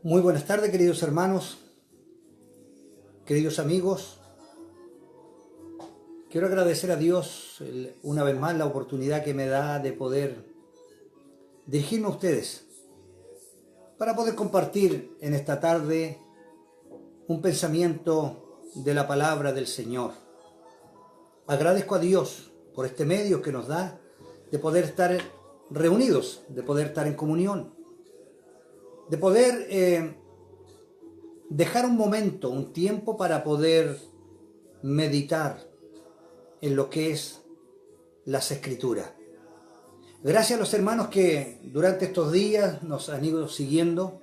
Muy buenas tardes, queridos hermanos, queridos amigos. Quiero agradecer a Dios una vez más la oportunidad que me da de poder dirigirme a ustedes para poder compartir en esta tarde un pensamiento de la palabra del Señor. Agradezco a Dios por este medio que nos da de poder estar reunidos, de poder estar en comunión, de poder dejar un momento, un tiempo para poder meditar en lo que es las Escrituras. Gracias a los hermanos que durante estos días nos han ido siguiendo.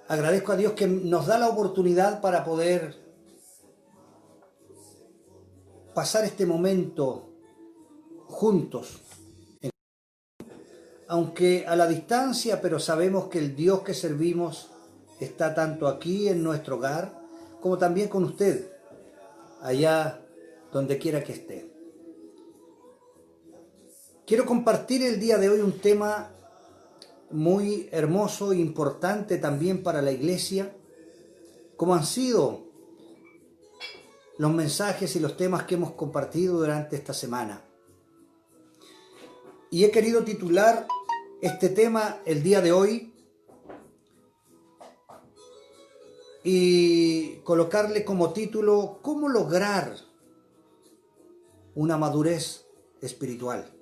Agradezco a Dios que nos da la oportunidad para poder pasar este momento juntos, aunque a la distancia, pero sabemos que el Dios que servimos está tanto aquí en nuestro hogar como también con usted, allá donde quiera que esté. Quiero compartir el día de hoy un tema muy hermoso e importante también para la iglesia, como han sido los mensajes y los temas que hemos compartido durante esta semana. Y he querido titular este tema el día de hoy y colocarle como título ¿Cómo lograr una madurez espiritual?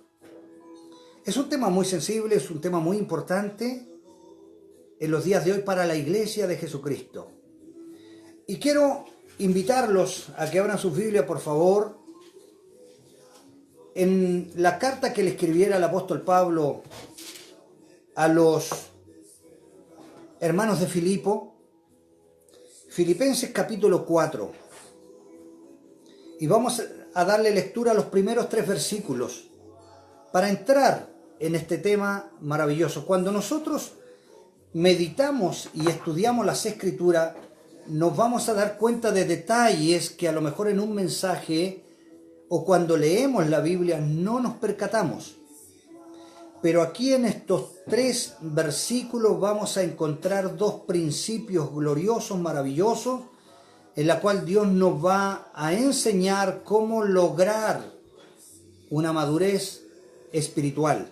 Es un tema muy sensible, es un tema muy importante en los días de hoy para la Iglesia de Jesucristo. Y quiero invitarlos a que abran su Biblia, por favor, en la carta que le escribiera el apóstol Pablo a los hermanos de Filipo, Filipenses capítulo 4. Y vamos a darle lectura a los primeros 3 versículos para entrar en este tema maravilloso. Cuando nosotros meditamos y estudiamos las Escrituras, nos vamos a dar cuenta de detalles que a lo mejor en un mensaje o cuando leemos la Biblia no nos percatamos. Pero aquí en estos 3 versículos vamos a encontrar 2 principios gloriosos, maravillosos, en la cual Dios nos va a enseñar cómo lograr una madurez espiritual.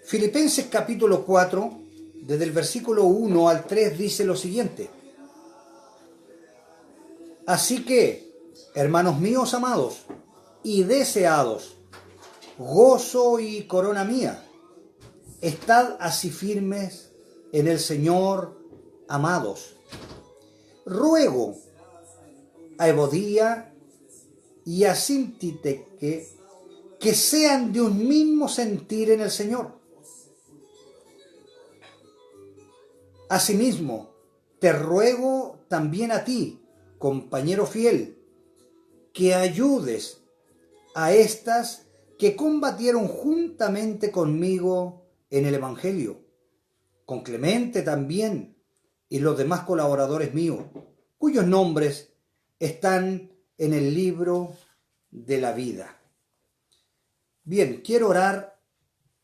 Filipenses capítulo 4, desde el versículo 1 al 3 dice lo siguiente: Así que, hermanos míos amados y deseados, gozo y corona mía, estad así firmes en el Señor, amados. Ruego a Evodía y a Síntique que sean de un mismo sentir en el Señor. Asimismo, te ruego también a ti, compañero fiel, que ayudes a estas que combatieron juntamente conmigo en el Evangelio, con Clemente también y los demás colaboradores míos, cuyos nombres están en el libro de la vida. Bien, quiero orar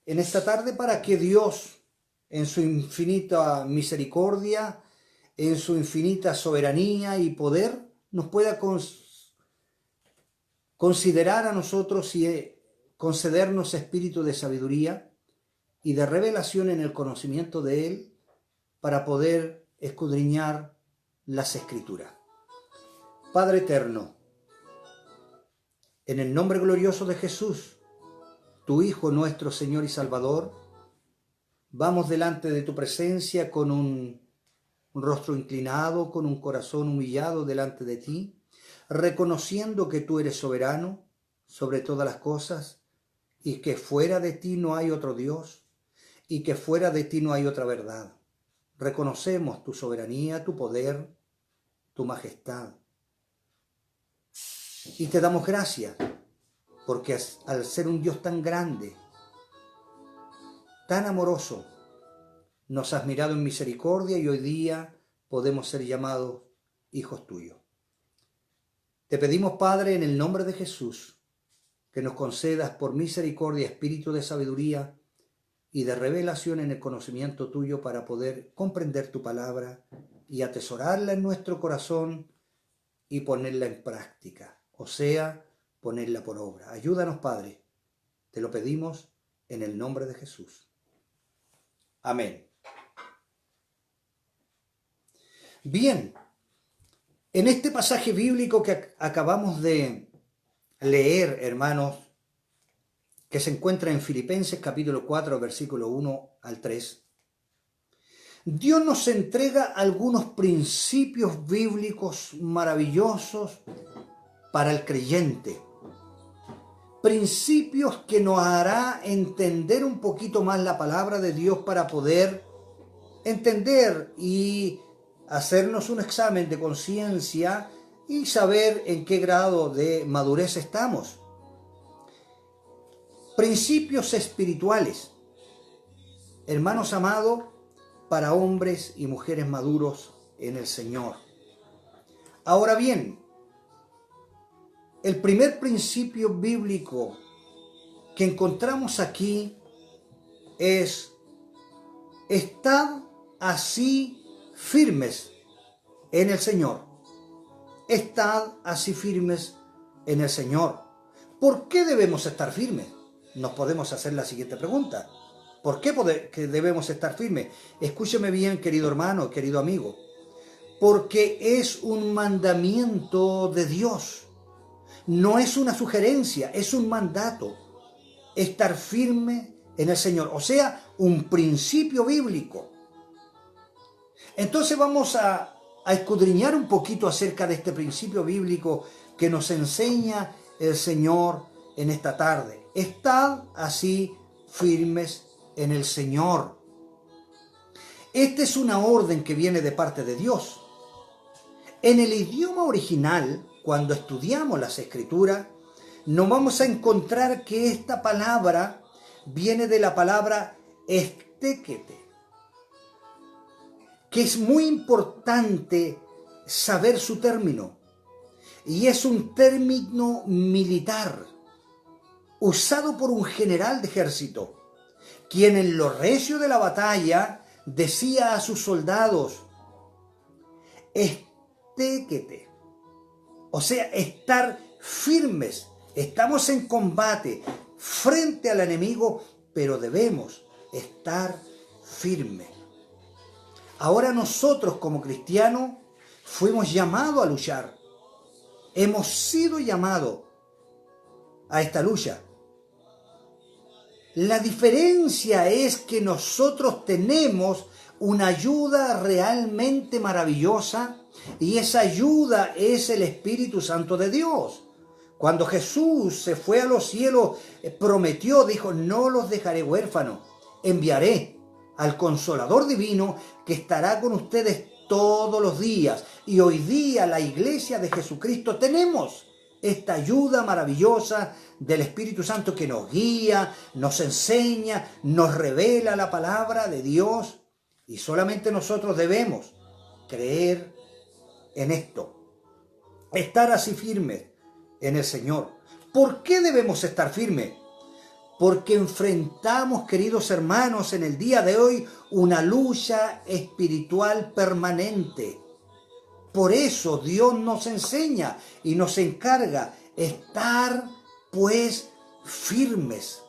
en esta tarde para que Dios, en su infinita misericordia, en su infinita soberanía y poder, nos pueda considerar a nosotros y concedernos espíritu de sabiduría y de revelación en el conocimiento de Él para poder escudriñar las Escrituras. Padre eterno, en el nombre glorioso de Jesús, tu Hijo, nuestro Señor y Salvador, vamos delante de tu presencia con un rostro inclinado, con un corazón humillado delante de ti, reconociendo que tú eres soberano sobre todas las cosas y que fuera de ti no hay otro Dios y que fuera de ti no hay otra verdad. Reconocemos tu soberanía, tu poder, tu majestad. Y te damos gracias porque al ser un Dios tan grande, tan amoroso, nos has mirado en misericordia y hoy día podemos ser llamados hijos tuyos. Te pedimos, Padre, en el nombre de Jesús, que nos concedas por misericordia espíritu de sabiduría y de revelación en el conocimiento tuyo para poder comprender tu palabra y atesorarla en nuestro corazón y ponerla en práctica, o sea, ponerla por obra. Ayúdanos, Padre, te lo pedimos en el nombre de Jesús. Amén. Bien, en este pasaje bíblico que acabamos de leer, hermanos, que se encuentra en Filipenses capítulo 4, versículo 1 al 3, Dios nos entrega algunos principios bíblicos maravillosos para el creyente. Principios que nos hará entender un poquito más la palabra de Dios para poder entender y hacernos un examen de conciencia y saber en qué grado de madurez estamos. Principios espirituales, hermanos amados, para hombres y mujeres maduros en el Señor. Ahora bien, el primer principio bíblico que encontramos aquí es: estad así firmes en el Señor. Estad así firmes en el Señor. ¿Por qué debemos estar firmes? Nos podemos hacer la siguiente pregunta. ¿Por qué debemos estar firmes? Escúcheme bien, querido hermano, querido amigo. Porque es un mandamiento de Dios. No es una sugerencia, es un mandato. Estar firme en el Señor. O sea, un principio bíblico. Entonces vamos a escudriñar un poquito acerca de este principio bíblico que nos enseña el Señor en esta tarde. Estad así firmes en el Señor. Esta es una orden que viene de parte de Dios. En el idioma original, cuando estudiamos las Escrituras, nos vamos a encontrar que esta palabra viene de la palabra estéquete, que es muy importante saber su término. Y es un término militar, usado por un general de ejército, quien en lo recio de la batalla decía a sus soldados: estéquete, o sea, estar firmes. Estamos en combate frente al enemigo, pero debemos estar firmes. Ahora nosotros como cristianos fuimos llamados a luchar. Hemos sido llamados a esta lucha. La diferencia es que nosotros tenemos una ayuda realmente maravillosa, y esa ayuda es el Espíritu Santo de Dios. Cuando Jesús se fue a los cielos, prometió, dijo: no los dejaré huérfanos, enviaré al Consolador Divino que estará con ustedes todos los días. Y hoy día la iglesia de Jesucristo tenemos esta ayuda maravillosa del Espíritu Santo que nos guía, nos enseña, nos revela la palabra de Dios, y solamente nosotros debemos creer en esto, estar así firmes en el Señor. ¿Por qué debemos estar firmes? Porque enfrentamos, queridos hermanos, en el día de hoy una lucha espiritual permanente. Por eso Dios nos enseña y nos encarga estar pues firmes.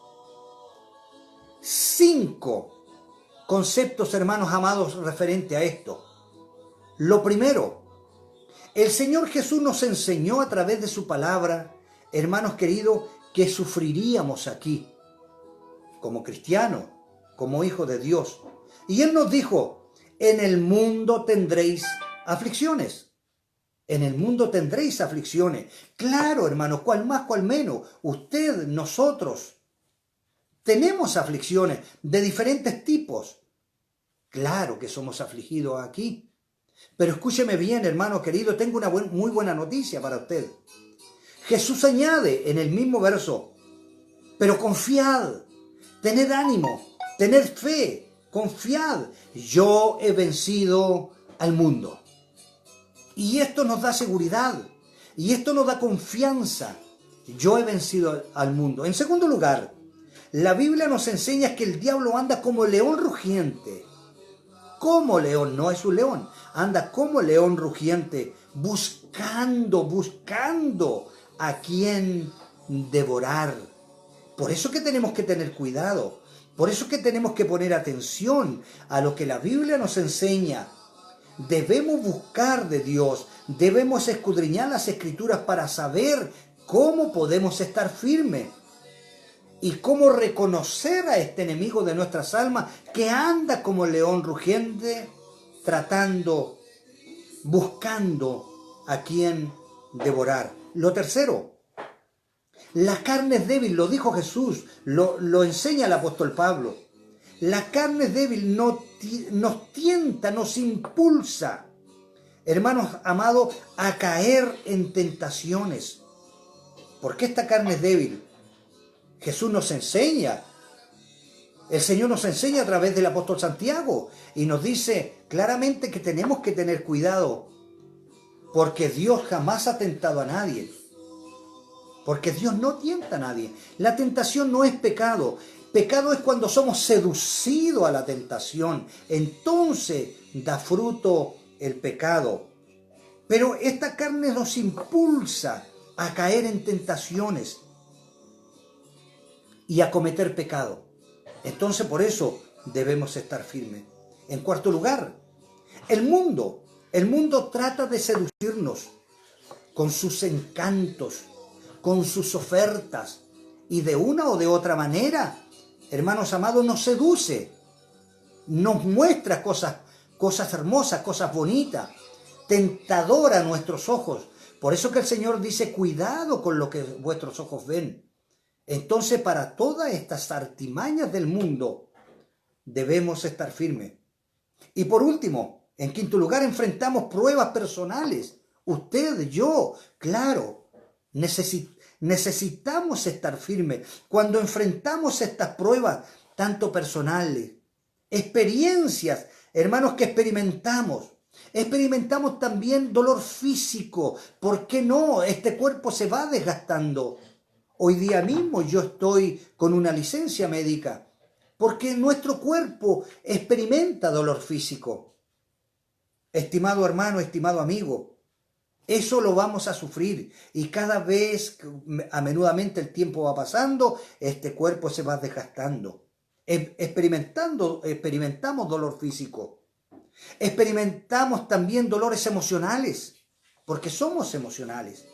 5 conceptos, hermanos amados, referente a esto. Lo primero, el Señor Jesús nos enseñó a través de su palabra, hermanos queridos, que sufriríamos aquí, como cristianos, como hijos de Dios. Y Él nos dijo: en el mundo tendréis aflicciones. En el mundo tendréis aflicciones. Claro, hermanos, cual más, cual menos. Usted, nosotros, tenemos aflicciones de diferentes tipos. Claro que somos afligidos aquí. Pero escúcheme bien, hermano querido, tengo una muy buena noticia para usted. Jesús añade en el mismo verso: pero confiad, tened ánimo, tened fe, confiad, yo he vencido al mundo. Y esto nos da seguridad, y esto nos da confianza. Yo he vencido al mundo. En segundo lugar, La Biblia nos enseña que el diablo anda como león rugiente. Como león, no es un león. Anda como león rugiente, buscando a quien devorar. Por eso que tenemos que tener cuidado. Por eso que tenemos que poner atención a lo que la Biblia nos enseña. Debemos buscar de Dios, debemos escudriñar las Escrituras para saber cómo podemos estar firmes y cómo reconocer a este enemigo de nuestras almas que anda como león rugiente, buscando a quien devorar. Lo tercero, la carne es débil, lo dijo Jesús, lo enseña el apóstol Pablo. La carne es débil, nos tienta, nos impulsa, hermanos amados, a caer en tentaciones. ¿Por qué esta carne es débil? Jesús nos enseña, el Señor nos enseña a través del apóstol Santiago y nos dice claramente que tenemos que tener cuidado porque Dios jamás ha tentado a nadie. Porque Dios no tienta a nadie. La tentación no es pecado. Pecado es cuando somos seducidos a la tentación. Entonces da fruto el pecado. Pero esta carne nos impulsa a caer en tentaciones y a cometer pecado. Entonces por eso debemos estar firmes. En cuarto lugar, el mundo trata de seducirnos con sus encantos, con sus ofertas, y de una o de otra manera, hermanos amados, nos seduce, nos muestra cosas hermosas, cosas bonitas, tentadora a nuestros ojos. Por eso que el Señor dice, cuidado con lo que vuestros ojos ven. Entonces, para todas estas artimañas del mundo, debemos estar firmes. Y por último, en quinto lugar, enfrentamos pruebas personales. Usted, yo, claro, necesitamos estar firmes. Cuando enfrentamos estas pruebas, tanto personales, experiencias, hermanos, que experimentamos también dolor físico. ¿Por qué no? Este cuerpo se va desgastando. Hoy día mismo yo estoy con una licencia médica porque nuestro cuerpo experimenta dolor físico. Estimado hermano, estimado amigo, eso lo vamos a sufrir y cada vez, a menudamente el tiempo va pasando, este cuerpo se va desgastando. Experimentamos dolor físico. Experimentamos también dolores emocionales, porque somos emocionales.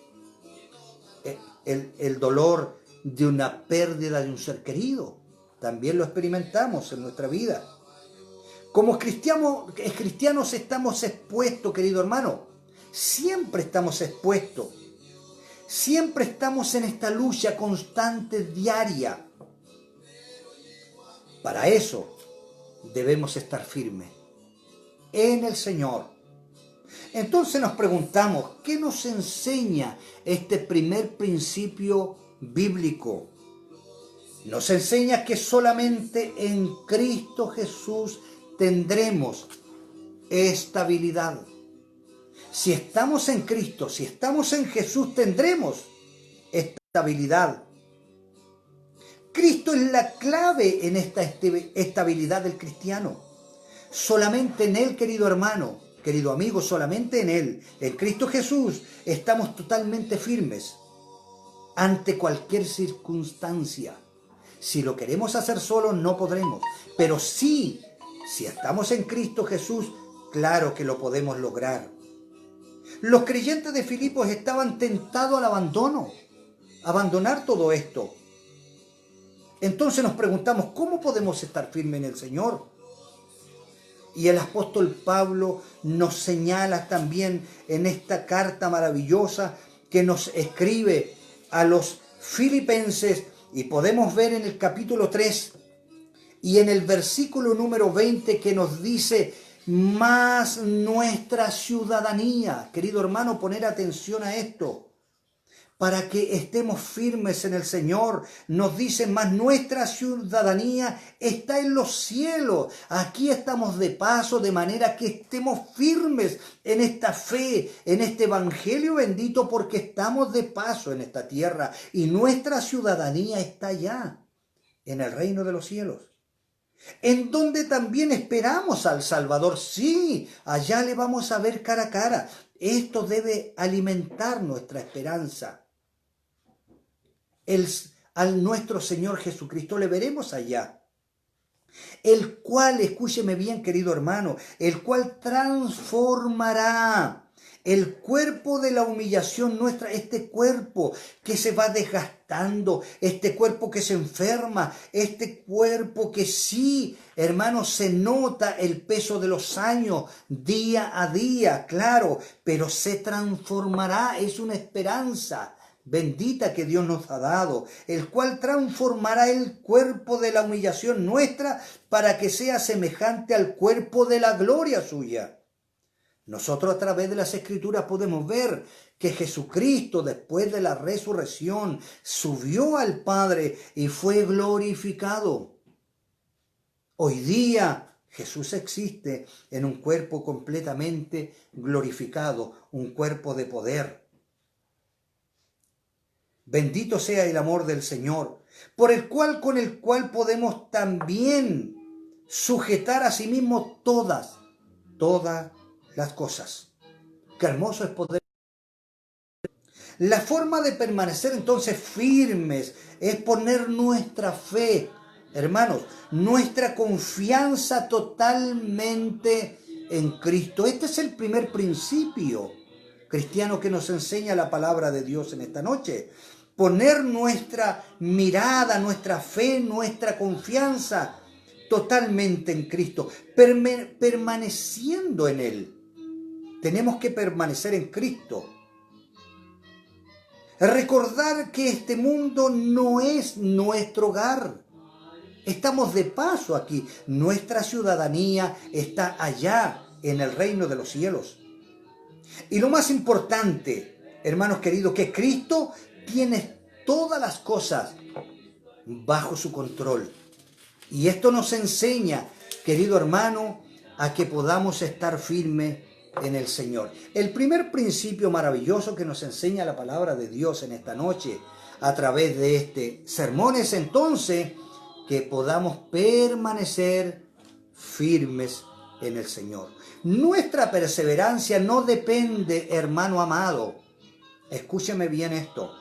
El dolor de una pérdida de un ser querido, también lo experimentamos en nuestra vida. Como cristianos estamos expuestos, querido hermano. Siempre estamos expuestos. Siempre estamos en esta lucha constante, diaria. Para eso debemos estar firmes en el Señor. Entonces nos preguntamos, ¿qué nos enseña este primer principio bíblico? Nos enseña que solamente en Cristo Jesús tendremos estabilidad. Si estamos en Cristo, si estamos en Jesús, tendremos estabilidad. Cristo es la clave en esta estabilidad del cristiano. Solamente en Él, querido hermano, querido amigo, solamente en Él, en Cristo Jesús, estamos totalmente firmes ante cualquier circunstancia. Si lo queremos hacer solos, no podremos. Pero sí, si estamos en Cristo Jesús, claro que lo podemos lograr. Los creyentes de Filipos estaban tentados al abandono, abandonar todo esto. Entonces nos preguntamos, ¿cómo podemos estar firmes en el Señor? Y el apóstol Pablo nos señala también en esta carta maravillosa que nos escribe a los filipenses, y podemos ver en el capítulo 3 y en el versículo número 20 que nos dice, más nuestra ciudadanía. Querido hermano, poner atención a esto, para que estemos firmes en el Señor. Nos dice, más nuestra ciudadanía está en los cielos. Aquí estamos de paso, de manera que estemos firmes en esta fe, en este evangelio bendito, porque estamos de paso en esta tierra y nuestra ciudadanía está allá. en el reino de los cielos, en donde también esperamos al Salvador. Sí, allá le vamos a ver cara a cara. Esto debe alimentar nuestra esperanza. Al nuestro Señor Jesucristo le veremos allá, el cual, escúcheme bien, querido hermano, el cual transformará el cuerpo de la humillación nuestra, este cuerpo que se va desgastando, este cuerpo que se enferma, este cuerpo que sí, hermano, se nota el peso de los años día a día, claro, pero se transformará, es una esperanza bendita que Dios nos ha dado, el cual transformará el cuerpo de la humillación nuestra para que sea semejante al cuerpo de la gloria suya. Nosotros a través de las Escrituras podemos ver que Jesucristo, después de la resurrección, subió al Padre y fue glorificado. Hoy día Jesús existe en un cuerpo completamente glorificado, un cuerpo de poder. Bendito sea el amor del Señor, con el cual podemos también sujetar a sí mismo todas las cosas. Qué hermoso es poder. La forma de permanecer entonces firmes es poner nuestra fe, hermanos, nuestra confianza totalmente en Cristo. Este es el primer principio cristiano que nos enseña la palabra de Dios en esta noche. Poner nuestra mirada, nuestra fe, nuestra confianza totalmente en Cristo, permaneciendo en Él. Tenemos que permanecer en Cristo. Recordar que este mundo no es nuestro hogar. Estamos de paso aquí. Nuestra ciudadanía está allá en el reino de los cielos. Y lo más importante, hermanos queridos, que Cristo tiene todas las cosas bajo su control. Y esto nos enseña, querido hermano, a que podamos estar firmes en el Señor. El primer principio maravilloso que nos enseña la palabra de Dios en esta noche a través de este sermón es entonces que podamos permanecer firmes en el Señor. Nuestra perseverancia no depende, hermano amado, escúcheme bien esto,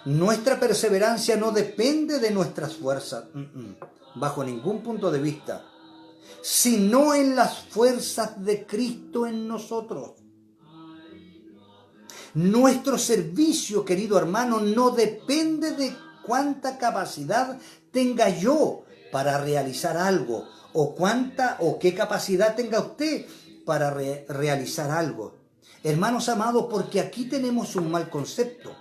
nuestra perseverancia no depende de nuestras fuerzas, bajo ningún punto de vista, sino en las fuerzas de Cristo en nosotros. Nuestro servicio, querido hermano, no depende de cuánta capacidad tenga yo para realizar algo, o qué capacidad tenga usted para realizar algo. Hermanos amados, porque aquí tenemos un mal concepto.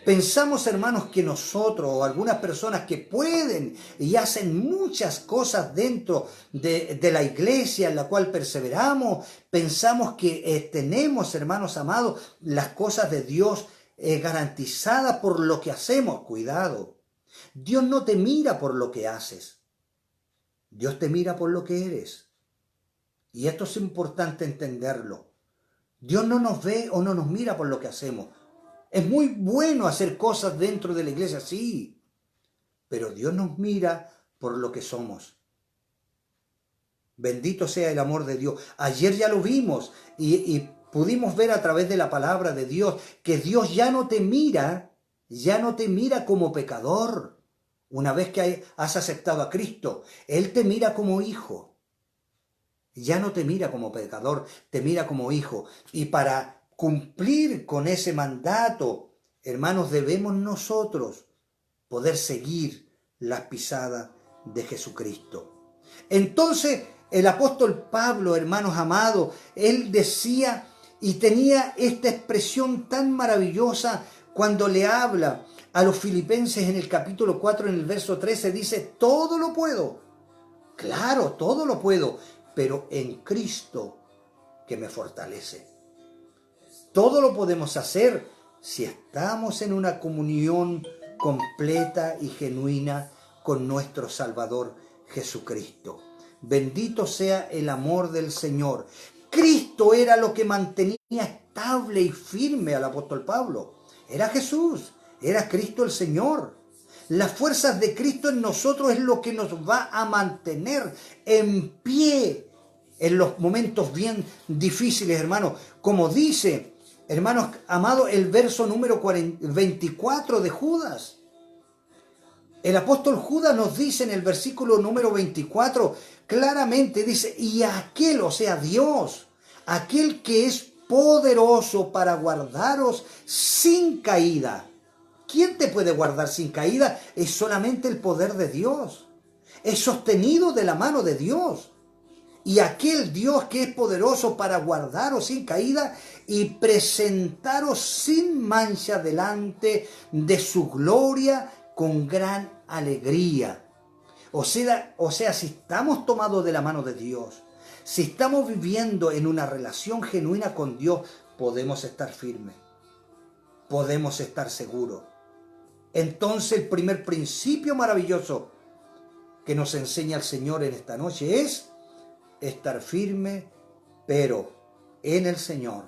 Pensamos, hermanos, que nosotros o algunas personas que pueden y hacen muchas cosas dentro de la iglesia en la cual perseveramos, pensamos que tenemos, hermanos amados, las cosas de Dios garantizadas por lo que hacemos. Cuidado, Dios no te mira por lo que haces, Dios te mira por lo que eres. Y esto es importante entenderlo. Dios no nos ve o no nos mira por lo que hacemos. Es muy bueno hacer cosas dentro de la iglesia, sí, pero Dios nos mira por lo que somos. Bendito sea el amor de Dios. Ayer ya lo vimos y pudimos ver a través de la palabra de Dios que Dios ya no te mira como pecador. Una vez que has aceptado a Cristo, Él te mira como hijo. Ya no te mira como pecador, te mira como hijo. Y para cumplir con ese mandato, hermanos, debemos nosotros poder seguir las pisadas de Jesucristo. Entonces, el apóstol Pablo, hermanos amados, él decía y tenía esta expresión tan maravillosa cuando le habla a los filipenses en el capítulo 4, en el verso 13, dice, todo lo puedo. Claro, todo lo puedo, pero en Cristo que me fortalece. Todo lo podemos hacer si estamos en una comunión completa y genuina con nuestro Salvador Jesucristo. Bendito sea el amor del Señor. Cristo era lo que mantenía estable y firme al apóstol Pablo. Era Jesús, era Cristo el Señor. Las fuerzas de Cristo en nosotros es lo que nos va a mantener en pie en los momentos bien difíciles, hermanos. Como dice, hermanos amados, el verso número 24 de Judas. El apóstol Judas nos dice en el versículo número 24, claramente dice, y aquel, o sea, Dios, aquel que es poderoso para guardaros sin caída. ¿Quién te puede guardar sin caída? Es solamente el poder de Dios. Es sostenido de la mano de Dios. Y aquel Dios que es poderoso para guardaros sin caída y presentaros sin mancha delante de su gloria con gran alegría. O sea, si estamos tomados de la mano de Dios, si estamos viviendo en una relación genuina con Dios, podemos estar firmes, podemos estar seguros. Entonces el primer principio maravilloso que nos enseña el Señor en esta noche es estar firme, pero en el Señor.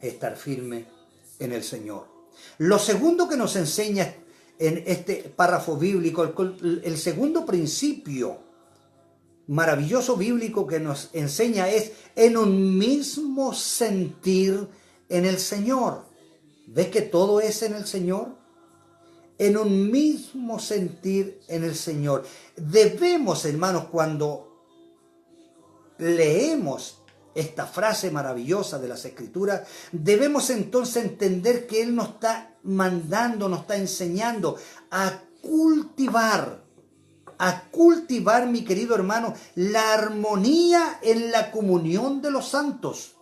Estar firme en el Señor. Lo segundo que nos enseña en este párrafo bíblico, el segundo principio maravilloso bíblico que nos enseña es en un mismo sentir en el Señor. ¿Ves que todo es en el Señor? En un mismo sentir en el Señor. Debemos, hermanos, cuando leemos esta frase maravillosa de las Escrituras, debemos entonces entender que Él nos está mandando, nos está enseñando a cultivar, mi querido hermano, la armonía en la comunión de los santos.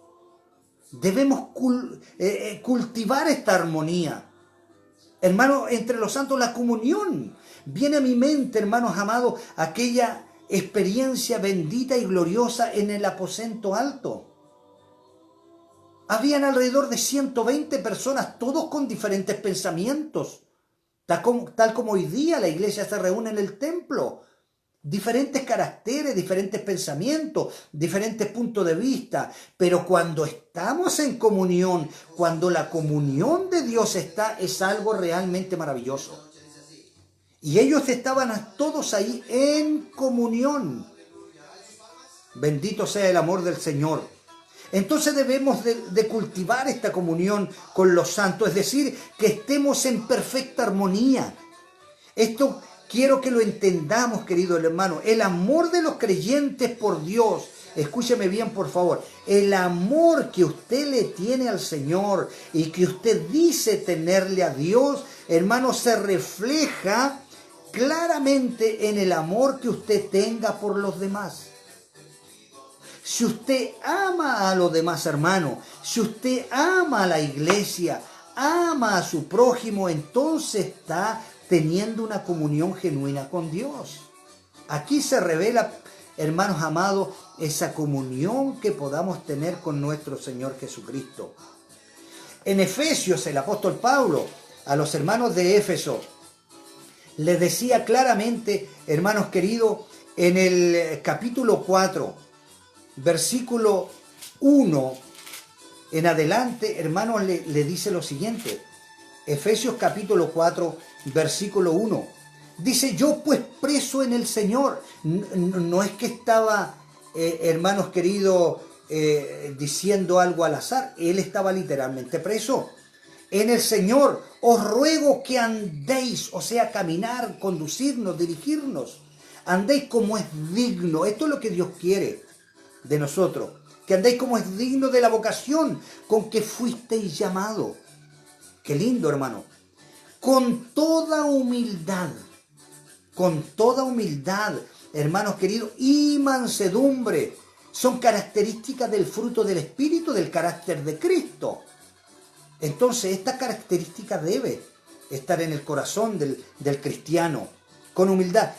Debemos cultivar esta armonía. Hermanos, entre los santos, la comunión. Viene a mi mente, hermanos amados, aquella experiencia bendita y gloriosa en el aposento alto. Habían alrededor de 120 personas, todos con diferentes pensamientos. Tal como hoy día la iglesia se reúne en el templo. Diferentes caracteres, diferentes pensamientos, diferentes puntos de vista. Pero cuando estamos en comunión, cuando la comunión de Dios está, es algo realmente maravilloso. Y ellos estaban todos ahí en comunión. Bendito sea el amor del Señor. Entonces debemos de cultivar esta comunión con los santos, es decir, que estemos en perfecta armonía. Esto quiero que lo entendamos, querido hermano. El amor de los creyentes por Dios, escúcheme bien por favor, el amor que usted le tiene al Señor y que usted dice tenerle a Dios, hermano, se refleja claramente en el amor que usted tenga por los demás. Si usted ama a los demás, hermano, si usted ama a la iglesia, ama a su prójimo, entonces está teniendo una comunión genuina con Dios. Aquí se revela, hermanos amados, esa comunión que podamos tener con nuestro Señor Jesucristo. En Efesios, el apóstol Pablo, a los hermanos de Éfeso, les decía claramente, hermanos queridos, en el capítulo 4, versículo 1 en adelante, hermanos, le dice lo siguiente. Efesios capítulo 4, versículo 1. Dice, yo pues preso en el Señor. No es que estaba, hermanos queridos, diciendo algo al azar. Él estaba literalmente preso. En el Señor os ruego que andéis, o sea, caminar, conducirnos, dirigirnos. Andéis como es digno. Esto es lo que Dios quiere de nosotros. Que andéis como es digno de la vocación con que fuisteis llamados. Qué lindo, hermano. Con toda humildad, hermanos queridos, y mansedumbre. Son características del fruto del Espíritu, del carácter de Cristo. Entonces, esta característica debe estar en el corazón del cristiano, con humildad.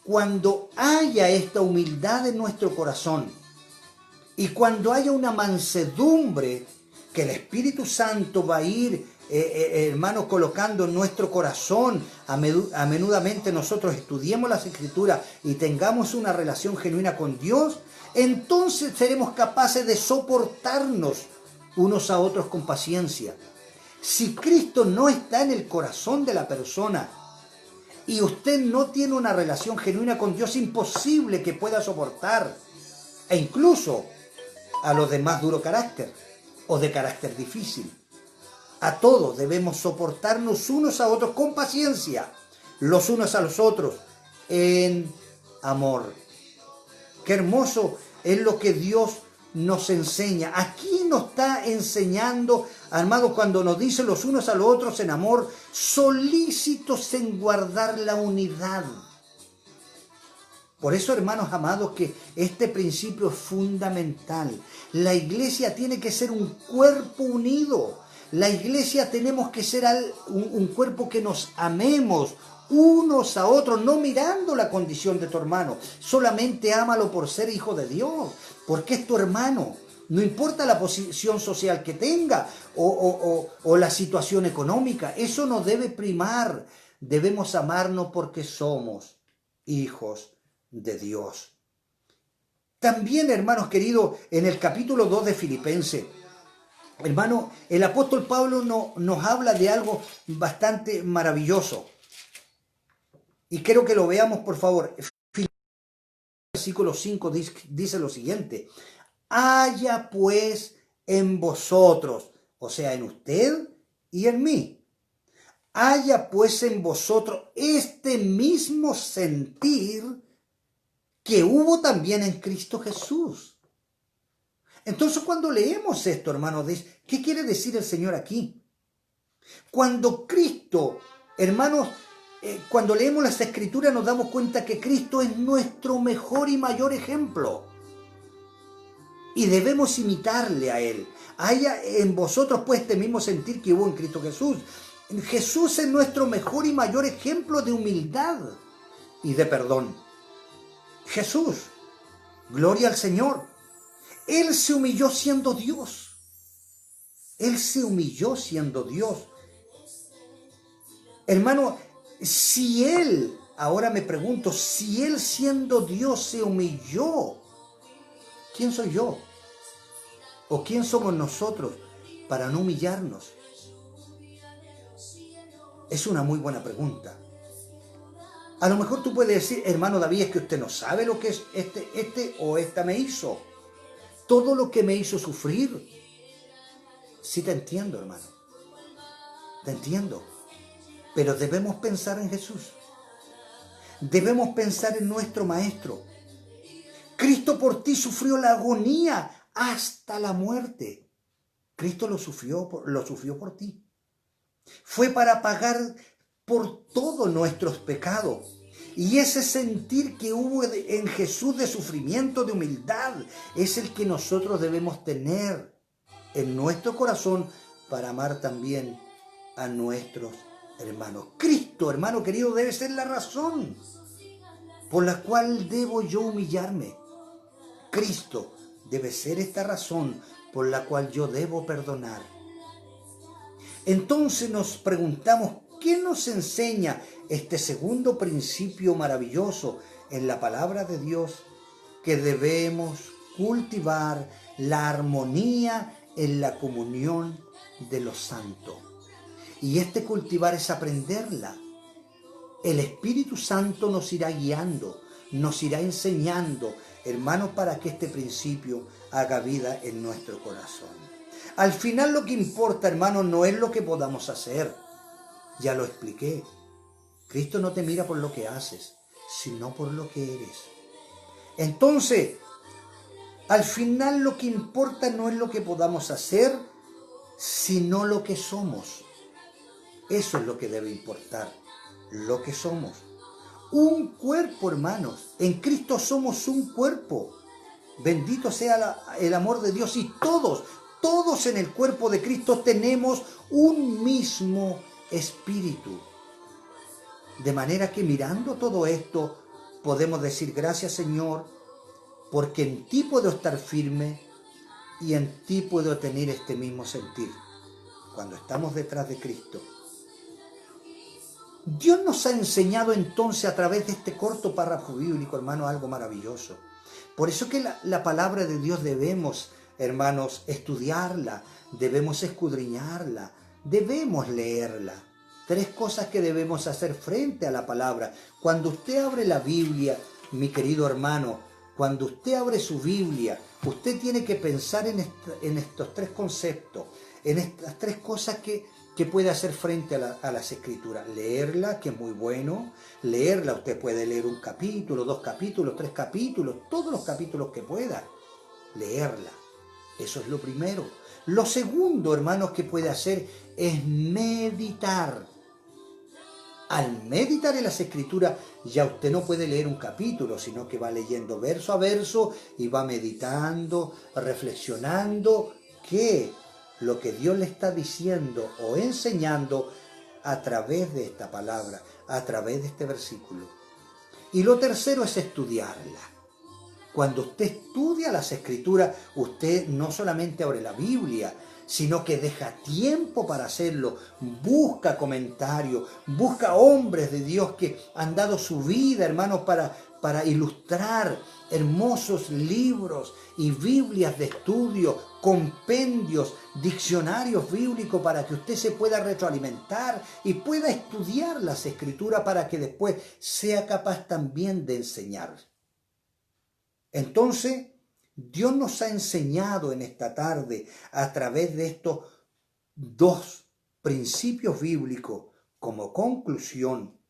Cuando haya esta humildad en nuestro corazón y cuando haya una mansedumbre que el Espíritu Santo va a ir, hermanos, colocando en nuestro corazón, a menudamente nosotros estudiemos las Escrituras y tengamos una relación genuina con Dios, entonces seremos capaces de soportarnos unos a otros con paciencia. Si Cristo no está en el corazón de la persona, y usted no tiene una relación genuina con Dios, imposible que pueda soportar, e incluso a los de más duro carácter o de carácter difícil. A todos debemos soportarnos unos a otros con paciencia, los unos a los otros, en amor. Qué hermoso es lo que Dios nos enseña. Aquí nos está enseñando, amados, cuando nos dice los unos a los otros en amor, solícitos en guardar la unidad. Por eso, hermanos amados, que este principio es fundamental. La iglesia tiene que ser un cuerpo unido. La iglesia tenemos que ser un cuerpo que nos amemos unos a otros, no mirando la condición de tu hermano. Solamente ámalo por ser hijo de Dios, porque es tu hermano. No importa la posición social que tenga o la situación económica. Eso no debe primar. Debemos amarnos porque somos hijos de Dios. También, hermanos queridos, en el capítulo 2 de Filipenses, hermano, el apóstol Pablo nos habla de algo bastante maravilloso. Y quiero que lo veamos, por favor. Versículo 5 dice lo siguiente: haya pues en vosotros, o sea, en usted y en mí, haya pues en vosotros este mismo sentir que hubo también en Cristo Jesús. Entonces, cuando leemos esto, hermanos, ¿qué quiere decir el Señor aquí? Cuando Cristo, hermanos, cuando leemos las Escrituras nos damos cuenta que Cristo es nuestro mejor y mayor ejemplo. Y debemos imitarle a Él. Haya en vosotros pues este mismo sentir que hubo en Cristo Jesús. Jesús es nuestro mejor y mayor ejemplo de humildad y de perdón. Jesús, gloria al Señor. Él se humilló siendo Dios. Él se humilló siendo Dios. Hermano, si Él, ahora me pregunto, si Él siendo Dios se humilló, ¿quién soy yo? ¿O quién somos nosotros para no humillarnos? Es una muy buena pregunta. A lo mejor tú puedes decir, hermano David, es que usted no sabe lo que es este o esta me hizo. Todo lo que me hizo sufrir. Sí te entiendo, hermano. Te entiendo. Pero debemos pensar en Jesús. Debemos pensar en nuestro Maestro. Cristo por ti sufrió la agonía hasta la muerte. Cristo lo sufrió por ti. Fue para pagar por todos nuestros pecados. Y ese sentir que hubo en Jesús de sufrimiento, de humildad, es el que nosotros debemos tener en nuestro corazón para amar también a nuestros hermanos. Cristo, hermano querido, debe ser la razón por la cual debo yo humillarme. Cristo debe ser esta razón por la cual yo debo perdonar. Entonces nos preguntamos, ¿qué nos enseña este segundo principio maravilloso en la palabra de Dios? Que debemos cultivar la armonía en la comunión de los santos. Y este cultivar es aprenderla. El Espíritu Santo nos irá guiando, nos irá enseñando, hermanos, para que este principio haga vida en nuestro corazón. Al final lo que importa, hermanos, no es lo que podamos hacer. Ya lo expliqué. Cristo no te mira por lo que haces, sino por lo que eres. Entonces, al final lo que importa no es lo que podamos hacer, sino lo que somos. Eso es lo que debe importar, lo que somos. Un cuerpo, hermanos. En Cristo somos un cuerpo. Bendito sea el amor de Dios, y todos en el cuerpo de Cristo tenemos un mismo espíritu. De manera que mirando todo esto, podemos decir gracias, Señor, porque en ti puedo estar firme y en ti puedo tener este mismo sentir cuando estamos detrás de Cristo. Dios nos ha enseñado entonces a través de este corto párrafo bíblico, hermano, algo maravilloso. Por eso que la palabra de Dios debemos, hermanos, estudiarla, debemos escudriñarla, debemos leerla. tres cosas que debemos hacer frente a la palabra. Cuando usted abre la Biblia, mi querido hermano, cuando usted abre su Biblia, usted tiene que pensar en estos tres conceptos, en estas tres cosas que puede hacer frente a las escrituras. Leerla, que es muy bueno. Leerla, usted puede leer un capítulo, 2 capítulos, 3 capítulos, todos los capítulos que pueda. Leerla. Eso es lo primero. Lo segundo, hermanos, que puede hacer es meditar. Al meditar en las escrituras, ya usted no puede leer un capítulo, sino que va leyendo verso a verso y va meditando, reflexionando que lo que Dios le está diciendo o enseñando a través de esta palabra, a través de este versículo. Y lo tercero es estudiarla. Cuando usted estudia las escrituras, usted no solamente abre la Biblia, sino que deja tiempo para hacerlo, busca comentarios, busca hombres de Dios que han dado su vida, hermanos, para ilustrar hermosos libros y Biblias de estudio, compendios, diccionarios bíblicos para que usted se pueda retroalimentar y pueda estudiar las escrituras para que después sea capaz también de enseñar. Entonces, Dios nos ha enseñado en esta tarde a través de estos dos principios bíblicos como conclusión,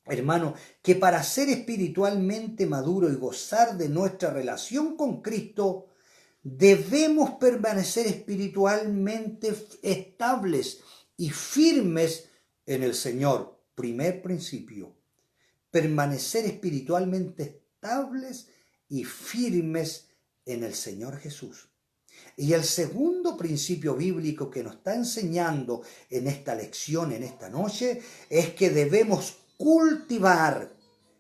hermano, que para ser espiritualmente maduro y gozar de nuestra relación con Cristo, debemos permanecer espiritualmente estables y firmes en el Señor. Primer principio, permanecer espiritualmente estables y firmes en el Señor Jesús. Y el segundo principio bíblico que nos está enseñando en esta lección, en esta noche, es que debemos cultivar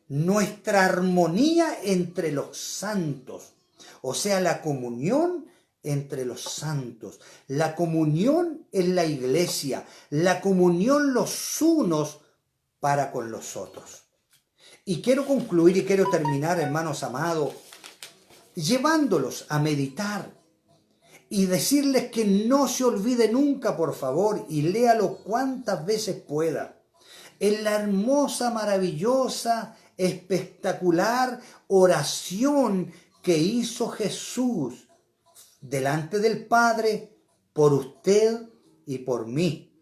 nuestra armonía entre los santos, o sea, la comunión entre los santos, la comunión en la iglesia, la comunión los unos para con los otros. Y quiero concluir y quiero terminar, hermanos amados, llevándolos a meditar y decirles que no se olvide nunca, por favor, y léalo cuantas veces pueda, en la hermosa, maravillosa, espectacular oración que hizo Jesús delante del Padre por usted y por mí.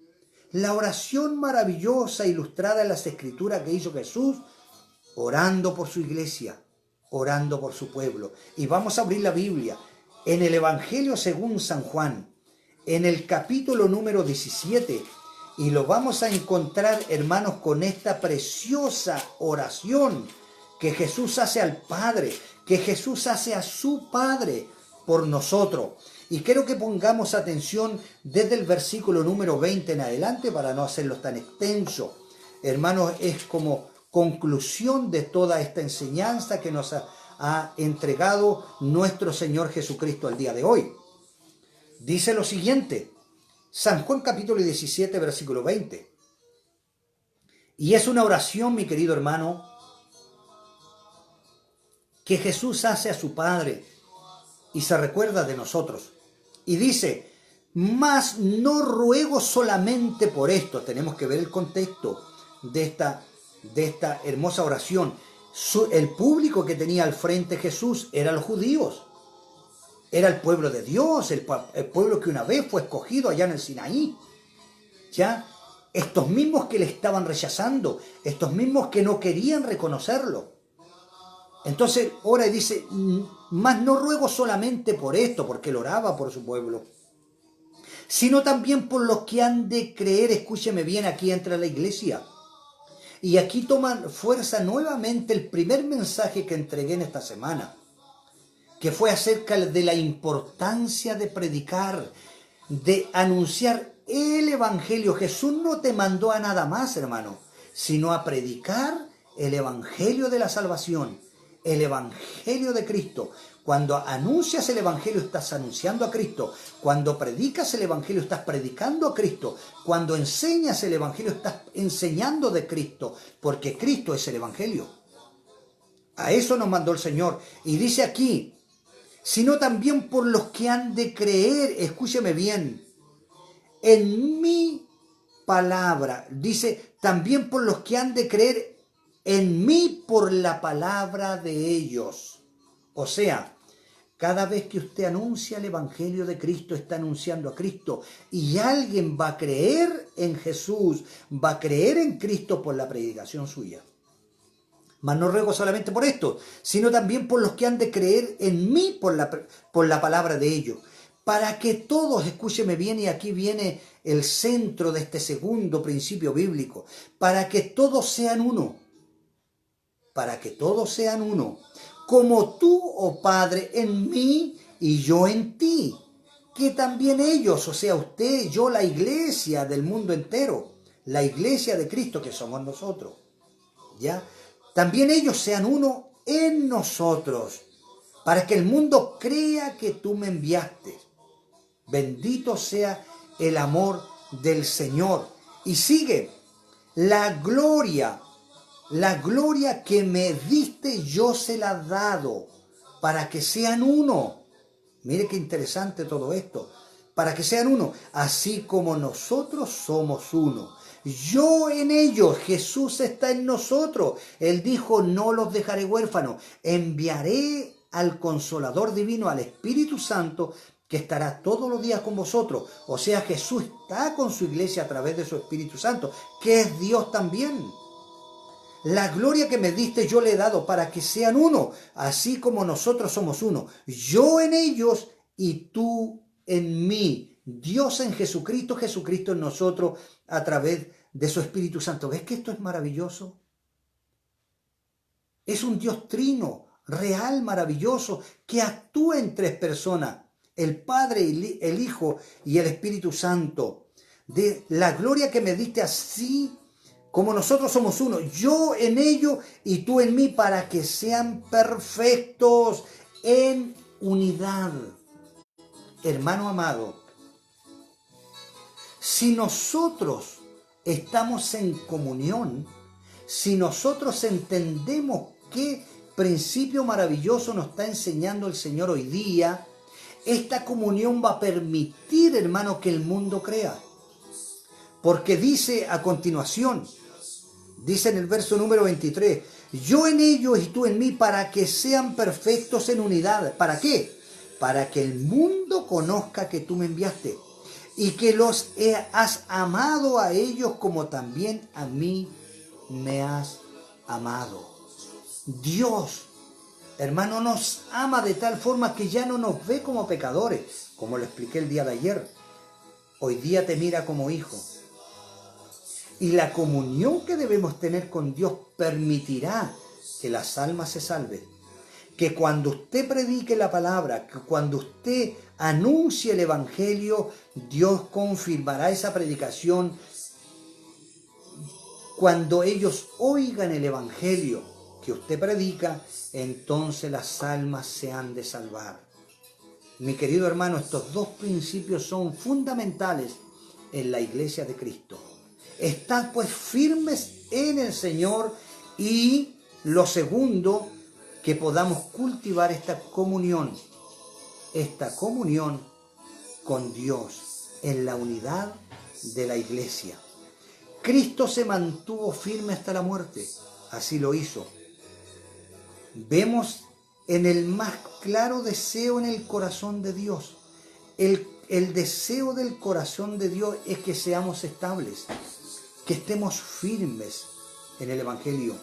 La oración maravillosa ilustrada en las Escrituras que hizo Jesús, orando por su iglesia, orando por su pueblo. Y vamos a abrir la Biblia en el Evangelio según San Juan, en el capítulo número 17, y lo vamos a encontrar, hermanos, con esta preciosa oración que Jesús hace al Padre, que Jesús hace a su Padre por nosotros. Y quiero que pongamos atención desde el versículo número 20 en adelante para no hacerlo tan extenso. Hermanos, es como conclusión de toda esta enseñanza que nos ha entregado nuestro Señor Jesucristo al día de hoy. Dice lo siguiente, San Juan capítulo 17, versículo 20. Y es una oración, mi querido hermano, que Jesús hace a su Padre y se recuerda de nosotros. Y dice, mas no ruego solamente por esto. Tenemos que ver el contexto de esta hermosa oración. El público que tenía al frente Jesús eran los judíos. Era el pueblo de Dios, el pueblo que una vez fue escogido allá en el Sinaí. ¿Ya? Estos mismos que le estaban rechazando, estos mismos que no querían reconocerlo. Entonces ora y dice, mas no ruego solamente por esto, porque él oraba por su pueblo, sino también por los que han de creer. Escúcheme bien, aquí entra la iglesia. Y aquí toma fuerza nuevamente el primer mensaje que entregué en esta semana, que fue acerca de la importancia de predicar, de anunciar el Evangelio. Jesús no te mandó a nada más, hermano, sino a predicar el Evangelio de la salvación, el Evangelio de Cristo. Cuando anuncias el Evangelio estás anunciando a Cristo. Cuando predicas el Evangelio estás predicando a Cristo. Cuando enseñas el Evangelio estás enseñando de Cristo, porque Cristo es el Evangelio. A eso nos mandó el Señor. Y dice aquí, sino también por los que han de creer, escúcheme bien, en mi palabra. Dice, también por los que han de creer en mí por la palabra de ellos. O sea, cada vez que usted anuncia el Evangelio de Cristo, está anunciando a Cristo. Y alguien va a creer en Jesús, va a creer en Cristo por la predicación suya. Mas no ruego solamente por esto, sino también por los que han de creer en mí por la palabra de ellos. Para que todos, escúcheme bien, y aquí viene el centro de este segundo principio bíblico, para que todos sean uno. Para que todos sean uno. Como tú, oh Padre, en mí y yo en ti. Que también ellos, o sea, usted, yo, la iglesia del mundo entero, la iglesia de Cristo que somos nosotros, ¿ya? También ellos sean uno en nosotros, para que el mundo crea que tú me enviaste. Bendito sea el amor del Señor. Y sigue, la gloria que me diste yo se la he dado, para que sean uno. Mire qué interesante todo esto. Para que sean uno, así como nosotros somos uno. Yo en ellos, Jesús está en nosotros. Él dijo, no los dejaré huérfanos. Enviaré al Consolador Divino, al Espíritu Santo, que estará todos los días con vosotros. O sea, Jesús está con su iglesia a través de su Espíritu Santo, que es Dios también. La gloria que me diste yo le he dado para que sean uno, así como nosotros somos uno. Yo en ellos y tú en mí. Dios en Jesucristo, Jesucristo en nosotros a través de su Espíritu Santo. ¿Ves que esto es maravilloso? Es un Dios trino, real, maravilloso, que actúa en tres personas. El Padre, el Hijo y el Espíritu Santo. De la gloria que me diste así como nosotros somos uno, yo en ellos y tú en mí, para que sean perfectos en unidad. Hermano amado, si nosotros estamos en comunión, si nosotros entendemos qué principio maravilloso nos está enseñando el Señor hoy día, esta comunión va a permitir, hermano, que el mundo crea. Porque dice a continuación, dice en el verso número 23, yo en ellos y tú en mí, para que sean perfectos en unidad. ¿Para qué? Para que el mundo conozca que tú me enviaste y que los has amado a ellos como también a mí me has amado. Dios, hermano, nos ama de tal forma que ya no nos ve como pecadores, como lo expliqué el día de ayer. Hoy día te mira como hijo. Y la comunión que debemos tener con Dios permitirá que las almas se salven. Que cuando usted predique la palabra, que cuando usted anuncie el Evangelio, Dios confirmará esa predicación. Cuando ellos oigan el Evangelio que usted predica, entonces las almas se han de salvar. Mi querido hermano, estos dos principios son fundamentales en la iglesia de Cristo. Estad pues firmes en el Señor, y lo segundo, que podamos cultivar esta comunión con Dios en la unidad de la iglesia. Cristo se mantuvo firme hasta la muerte, así lo hizo. Vemos en el más claro deseo en el corazón de Dios. El deseo del corazón de Dios es que seamos estables, que estemos firmes en el Evangelio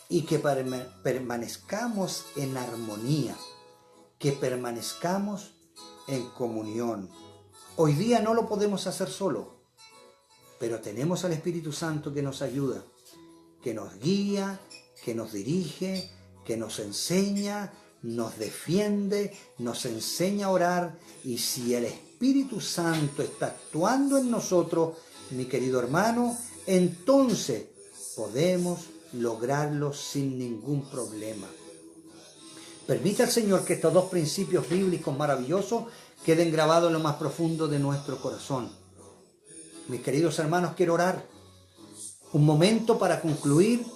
y que permanezcamos en armonía, que permanezcamos en comunión. Hoy día no lo podemos hacer solo, pero tenemos al Espíritu Santo que nos ayuda, que nos guía, que nos dirige, que nos enseña, nos defiende, nos enseña a orar. Y si el Espíritu Santo está actuando en nosotros, mi querido hermano, entonces podemos lograrlo sin ningún problema. Permita al Señor que estos dos principios bíblicos maravillosos queden grabados en lo más profundo de nuestro corazón. Mis queridos hermanos, quiero orar un momento para concluir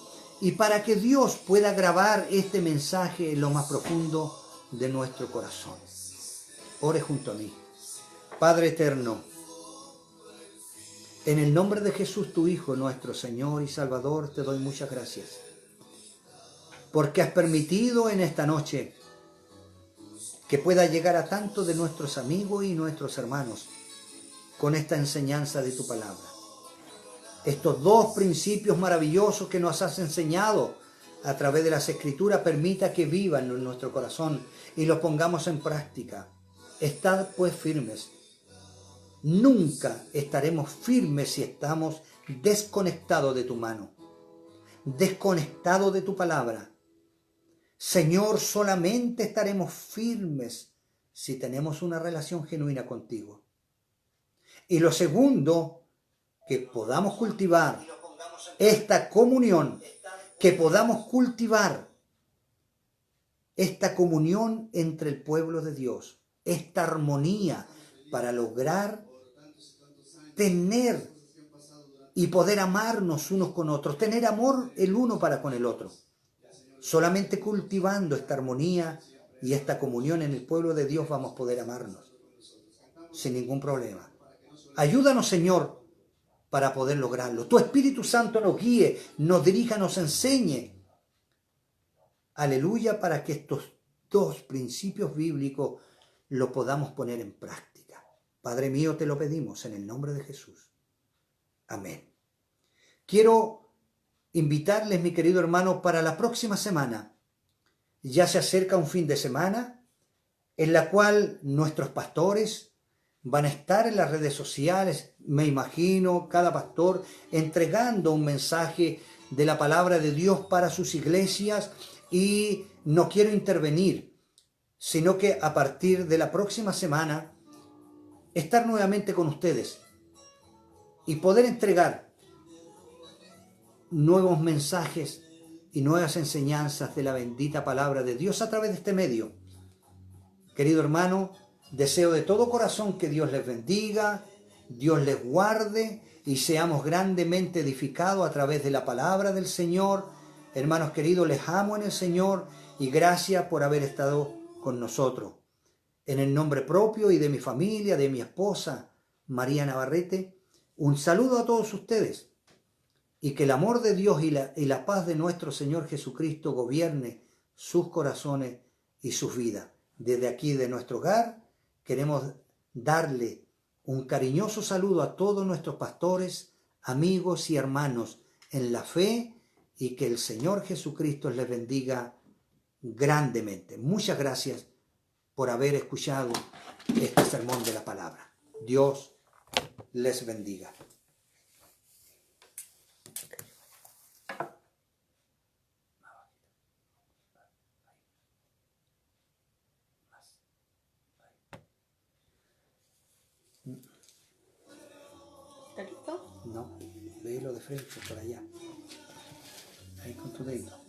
y para que Dios pueda grabar este mensaje en lo más profundo de nuestro corazón. Ore junto a mí. Padre eterno, En el nombre de Jesús, tu Hijo, nuestro Señor y Salvador, te doy muchas gracias. Porque has permitido en esta noche que pueda llegar a tantos de nuestros amigos y nuestros hermanos con esta enseñanza de tu palabra. Estos dos principios maravillosos que nos has enseñado a través de las Escrituras, permita que vivan en nuestro corazón y los pongamos en práctica. Estad pues firmes. Nunca estaremos firmes si estamos desconectados de tu mano, desconectados de tu palabra. Señor, solamente estaremos firmes si tenemos una relación genuina contigo. Y lo segundo, que podamos cultivar esta comunión, que podamos cultivar esta comunión entre el pueblo de Dios, esta armonía para lograr tener y poder amarnos unos con otros, tener amor el uno para con el otro. Solamente cultivando esta armonía y esta comunión en el pueblo de Dios vamos a poder amarnos sin ningún problema. Ayúdanos, Señor, para poder lograrlo. Tu Espíritu Santo nos guíe, nos dirija, nos enseñe. Aleluya, para que estos dos principios bíblicos lo podamos poner en práctica. Padre mío, te lo pedimos en el nombre de Jesús. Amén. Quiero invitarles, mi querido hermano, para la próxima semana. Ya se acerca un fin de semana en la cual nuestros pastores van a estar en las redes sociales, me imagino, cada pastor entregando un mensaje de la palabra de Dios para sus iglesias, y no quiero intervenir, sino que a partir de la próxima semana estar nuevamente con ustedes y poder entregar nuevos mensajes y nuevas enseñanzas de la bendita palabra de Dios a través de este medio. Querido hermano, deseo de todo corazón que Dios les bendiga, Dios les guarde y seamos grandemente edificados a través de la palabra del Señor. Hermanos queridos, les amo en el Señor y gracias por haber estado con nosotros. En el nombre propio y de mi familia, de mi esposa, María Navarrete, un saludo a todos ustedes y que el amor de Dios y la paz de nuestro Señor Jesucristo gobierne sus corazones y sus vidas. Desde aquí, de nuestro hogar, queremos darle un cariñoso saludo a todos nuestros pastores, amigos y hermanos en la fe, y que el Señor Jesucristo les bendiga grandemente. Muchas gracias por haber escuchado este sermón de la palabra. Dios les bendiga. ¿Está listo? No, léelo de frente por allá. Ahí con tu dedo.